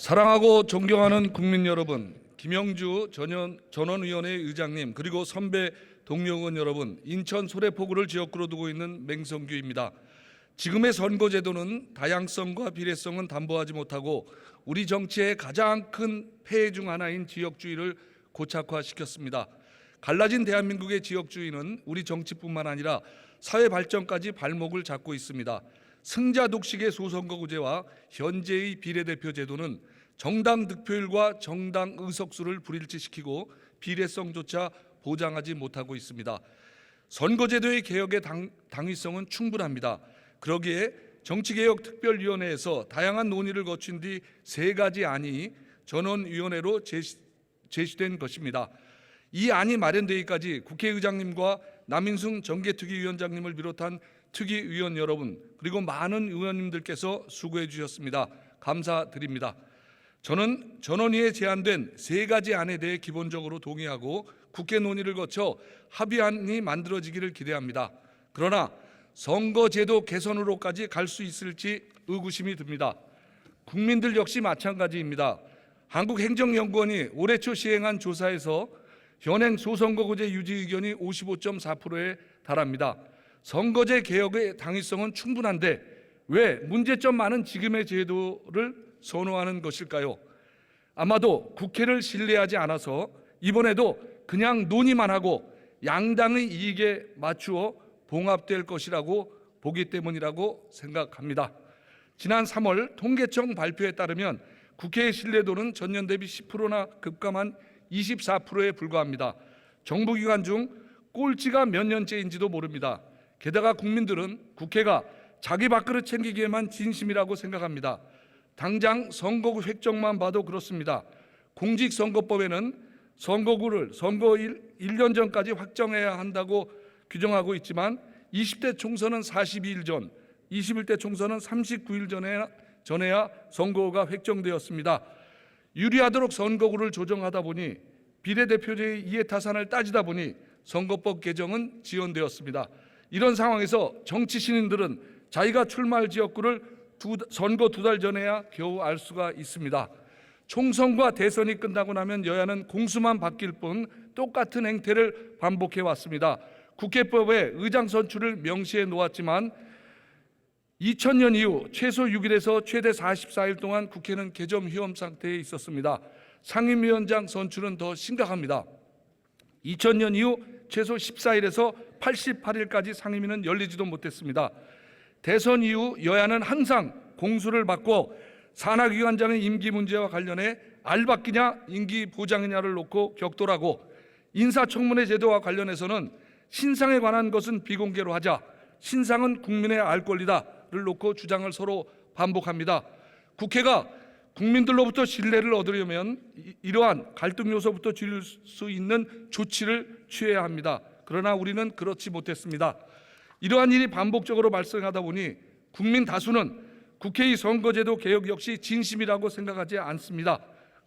사랑하고 존경하는 국민 여러분, 김영주 전원위원회 의장님, 그리고 선배 동료 의원 여러분, 인천 소래포구를 지역구로 두고 있는 맹성규입니다. 지금의 선거제도는 다양성과 비례성은 담보하지 못하고 우리 정치의 가장 큰 폐해 중 하나인 지역주의를 고착화시켰습니다. 갈라진 대한민국의 지역주의는 우리 정치뿐만 아니라 사회 발전까지 발목을 잡고 있습니다. 승자 독식의 소선거구제와 현재의 비례대표 제도는 정당 득표율과 정당 의석수를 불일치시키고 비례성조차 보장하지 못하고 있습니다. 선거제도의 개혁의 당위성은 충분합니다. 그러기에 정치개혁특별위원회에서 다양한 논의를 거친 뒤 3가지 안이 전원위원회로 제시된 것입니다. 이 안이 마련되기까지 국회의장님과 남인승 정개특위위원장님을 비롯한 특위위원 여러분, 그리고 많은 의원님들께서 수고해 주셨습니다. 감사드립니다. 저는 전원위에 제안된 3가지 안에 대해 기본적으로 동의하고 국회 논의를 거쳐 합의안이 만들어지기를 기대합니다. 그러나 선거제도 개선으로까지 갈 수 있을지 의구심이 듭니다. 국민들 역시 마찬가지입니다. 한국행정연구원이 올해 초 시행한 조사에서 현행 소선거구제 유지 의견이 55.4%에 달합니다. 선거제 개혁의 당위성은 충분한데 왜 문제점 많은 지금의 제도를 선호하는 것일까요? 아마도 국회를 신뢰하지 않아서 이번에도 그냥 논의만 하고 양당의 이익에 맞추어 봉합될 것이라고 보기 때문이라고 생각합니다. 지난 3월 통계청 발표에 따르면 국회의 신뢰도는 전년 대비 10%나 급감한 24%에 불과합니다. 정부기관 중 꼴찌가 몇 년째인지도 모릅니다. 게다가 국민들은 국회가 자기 밥그릇 챙기기에만 진심이라고 생각합니다. 당장 선거구 획정만 봐도 그렇습니다. 공직선거법에는 선거구를 선거 1년 전까지 확정해야 한다고 규정하고 있지만 20대 총선은 42일 전, 21대 총선은 39일 전에야 선거구가 획정되었습니다. 유리하도록 선거구를 조정하다 보니 비례대표제의 이해타산을 따지다 보니 선거법 개정은 지연되었습니다. 이런 상황에서 정치 신인들은 자기가 출마할 지역구를 선거 2달 전에야 겨우 알 수가 있습니다. 총선과 대선이 끝나고 나면 여야는 공수만 바뀔 뿐 똑같은 행태를 반복해 왔습니다. 국회법에 의장 선출을 명시해 놓았지만 2000년 이후 최소 6일에서 최대 44일 동안 국회는 개점 휴업 상태에 있었습니다. 상임위원장 선출은 더 심각합니다. 2000년 이후 최소 14일에서 88일까지 상임위는 열리지도 못했습니다. 대선 이후 여야는 항상 공수를 받고 산하기관장의 임기 문제와 관련해 알박기냐 임기 보장이냐를 놓고 격돌하고 인사청문회 제도와 관련해서는 신상에 관한 것은 비공개로 하자, 신상은 국민의 알 권리다를 놓고 주장을 서로 반복합니다. 국회가 국민들로부터 신뢰를 얻으려면 이러한 갈등 요소부터 줄일 수 있는 조치를 취해야 합니다. 그러나 우리는 그렇지 못했습니다. 이러한 일이 반복적으로 발생하다 보니 국민 다수는 국회의 선거제도 개혁 역시 진심이라고 생각하지 않습니다.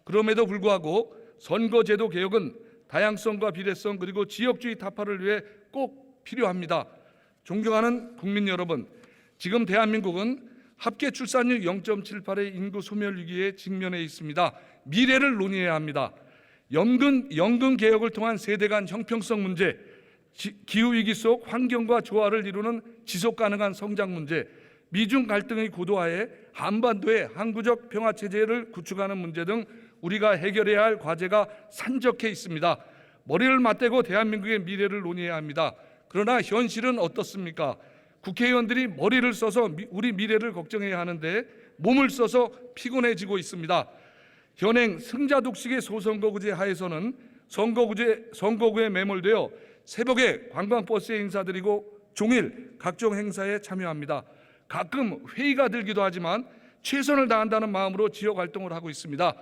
그럼에도 불구하고 선거제도 개혁은 다양성과 비례성 그리고 지역주의 타파를 위해 꼭 필요합니다. 존경하는 국민 여러분, 지금 대한민국은 합계 출산율 0.78의 인구 소멸 위기에 직면해 있습니다. 미래를 논의해야 합니다. 연금 개혁을 통한 세대 간 형평성 문제, 기후위기 속 환경과 조화를 이루는 지속가능한 성장 문제, 미중 갈등의 고도화에 한반도의 항구적 평화체제를 구축하는 문제 등 우리가 해결해야 할 과제가 산적해 있습니다. 머리를 맞대고 대한민국의 미래를 논의해야 합니다. 그러나 현실은 어떻습니까? 국회의원들이 머리를 써서 우리 미래를 걱정해야 하는데 몸을 써서 피곤해지고 있습니다. 현행 승자 독식의 소선거구제 하에서는 선거구에 매몰되어 새벽에 관광버스에 인사드리고 종일 각종 행사에 참여합니다. 가끔 회의가 들기도 하지만 최선을 다한다는 마음으로 지역 활동을 하고 있습니다.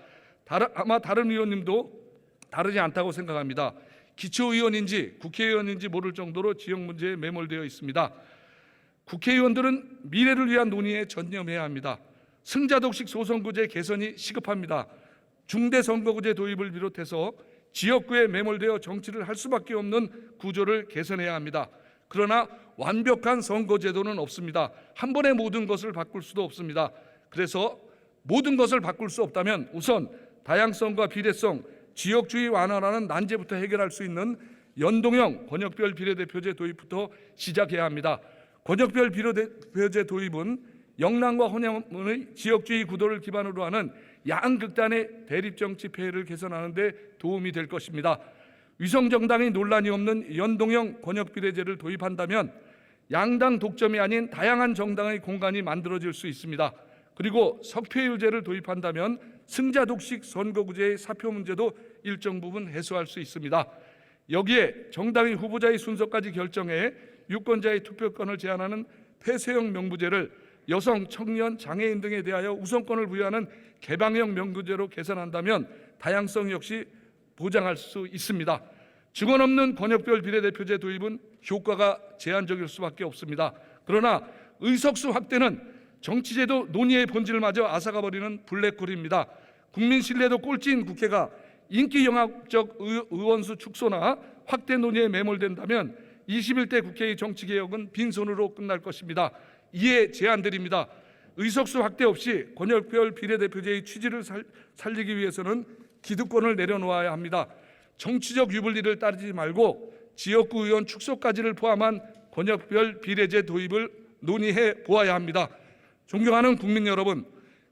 아마 다른 의원님도 다르지 않다고 생각합니다. 기초의원인지 국회의원인지 모를 정도로 지역 문제에 매몰되어 있습니다. 국회의원들은 미래를 위한 논의에 전념해야 합니다. 승자독식 소선거구제 개선이 시급합니다. 중대선거구제 도입을 비롯해서 지역구에 매몰되어 정치를 할 수밖에 없는 구조를 개선해야 합니다. 그러나 완벽한 선거제도는 없습니다. 한 번에 모든 것을 바꿀 수도 없습니다. 그래서 모든 것을 바꿀 수 없다면 우선 다양성과 비례성, 지역주의 완화라는 난제부터 해결할 수 있는 연동형 권역별 비례대표제 도입부터 시작해야 합니다. 권역별 비례대표제 도입은 영남과 호남의 지역주의 구도를 기반으로 하는 양극단의 대립정치 폐해를 개선하는 데 도움이 될 것입니다. 위성정당의 논란이 없는 연동형 권역비례제를 도입한다면 양당 독점이 아닌 다양한 정당의 공간이 만들어질 수 있습니다. 그리고 석패율제를 도입한다면 승자 독식 선거구제의 사표 문제도 일정 부분 해소할 수 있습니다. 여기에 정당의 후보자의 순서까지 결정해 유권자의 투표권을 제한하는 폐쇄형 명부제를 여성, 청년, 장애인 등에 대하여 우선권을 부여하는 개방형 명부제로 개선한다면 다양성 역시 보장할 수 있습니다. 증언 없는 권역별 비례대표제 도입은 효과가 제한적일 수밖에 없습니다. 그러나 의석수 확대는 정치제도 논의의 본질마저 앗아가버리는 블랙홀입니다. 국민 신뢰도 꼴찌인 국회가 인기 영합적 의원수 축소나 확대 논의에 매몰된다면 21대 국회의 정치개혁은 빈손으로 끝날 것입니다. 이에 제안드립니다. 의석수 확대 없이 권역별 비례대표제의 취지를 살리기 위해서는 기득권을 내려놓아야 합니다. 정치적 유불리를 따르지 말고 지역구 의원 축소까지를 포함한 권역별 비례제 도입을 논의해 보아야 합니다. 존경하는 국민 여러분,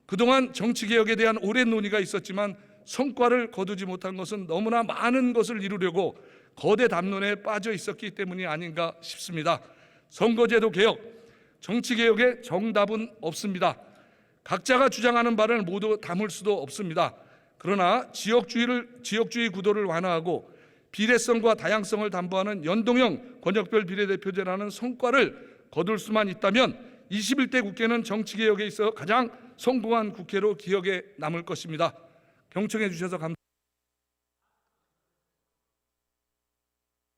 그동안 정치개혁에 대한 오랜 논의가 있었지만 성과를 거두지 못한 것은 너무나 많은 것을 이루려고 거대 담론에 빠져 있었기 때문이 아닌가 싶습니다. 선거제도 개혁, 정치개혁의 정답은 없습니다. 각자가 주장하는 바를 모두 담을 수도 없습니다. 그러나 지역주의 구도를 완화하고 비례성과 다양성을 담보하는 연동형 권역별 비례대표제라는 성과를 거둘 수만 있다면 21대 국회는 정치개혁에 있어 가장 성공한 국회로 기억에 남을 것입니다. 경청해 주셔서 감사합니다.